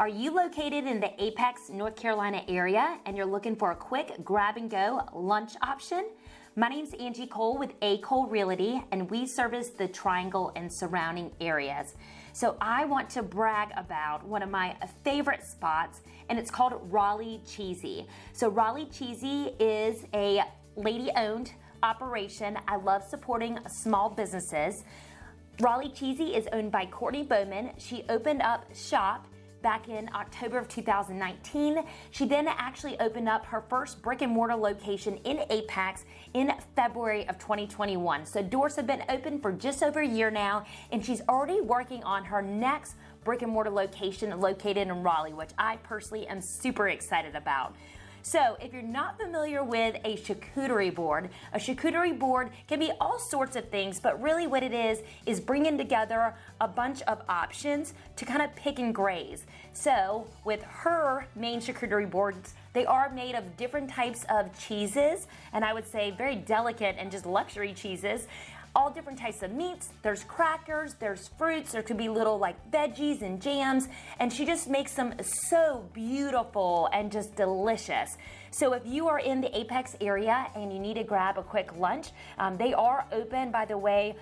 Are you located in the Apex, North Carolina area and you're looking for a quick grab and go lunch option? My name's Angie Cole with Cole Realty, and we service the Triangle and surrounding areas. So I want to brag about one of my favorite spots, and it's called Raleigh Cheesy. So Raleigh Cheesy is a lady-owned operation. I love supporting small businesses. Raleigh Cheesy is owned by Courtney Bowman. She opened up shop back in October of 2019. She then actually opened up her first brick and mortar location in Apex in February of 2021. So doors have been open for just over a year now, and she's already working on her next brick and mortar location located in Raleigh, which I personally am super excited about. So if you're not familiar with a charcuterie board can be all sorts of things, but really what it is bringing together a bunch of options to kind of pick and graze. So with her main charcuterie boards, they are made of different types of cheeses, and I would say very delicate and just luxury cheeses. All different types of meats, there's crackers, there's fruits, there could be little like veggies and jams, and she just makes them so beautiful and just delicious. So if you are in the Apex area and you need to grab a quick lunch, they are open, by the way,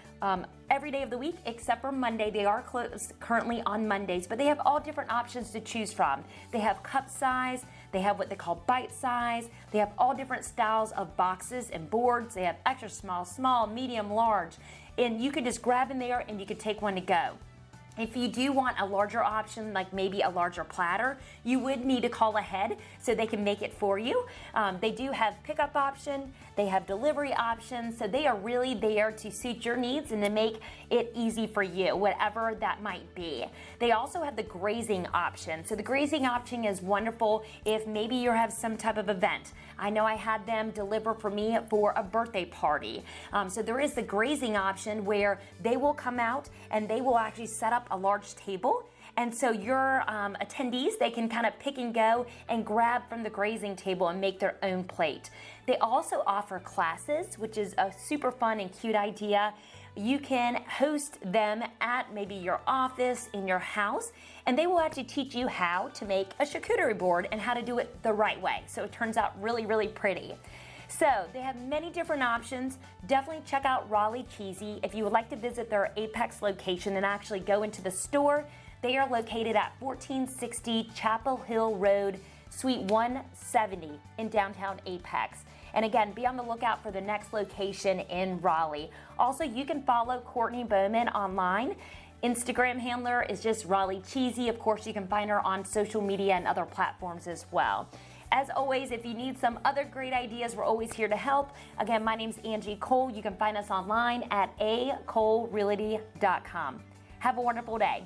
every day of the week except for Monday. They are closed currently on Mondays, but they have all different options to choose from. They have cup size, they have what they call bite size, they have all different styles of boxes and boards. They have extra small, medium, large, and you can just grab in there and you can take one to go. If you do want a larger option, like maybe a larger platter, you would need to call ahead so they can make it for you. They do have pickup option, they have delivery options, so they are really there to suit your needs and to make it easy for you, whatever that might be. They also have the grazing option. So the grazing option is wonderful if maybe you have some type of event. I know I had them deliver for me for a birthday party. So there is the grazing option where they will come out and they will actually set up a large table, and so your attendees, they can kind of pick and go and grab from the grazing table and make their own plate. They also offer classes, which is a super fun and cute idea. You can host them at maybe your office, in your house, and they will actually teach you how to make a charcuterie board and how to do it the right way, so it turns out really, really pretty. So they have many different options. Definitely check out Raleigh Cheesy. If you would like to visit their Apex location and actually go into the store, they are located at 1460 Chapel Hill Road, Suite 170 in downtown Apex. And again, be on the lookout for the next location in Raleigh. Also, you can follow Courtney Bowman online. Instagram handler is just Raleigh Cheesy. Of course, you can find her on social media and other platforms as well. As always, if you need some other great ideas, we're always here to help. Again, my name's Angie Cole. You can find us online at acolerealty.com. Have a wonderful day.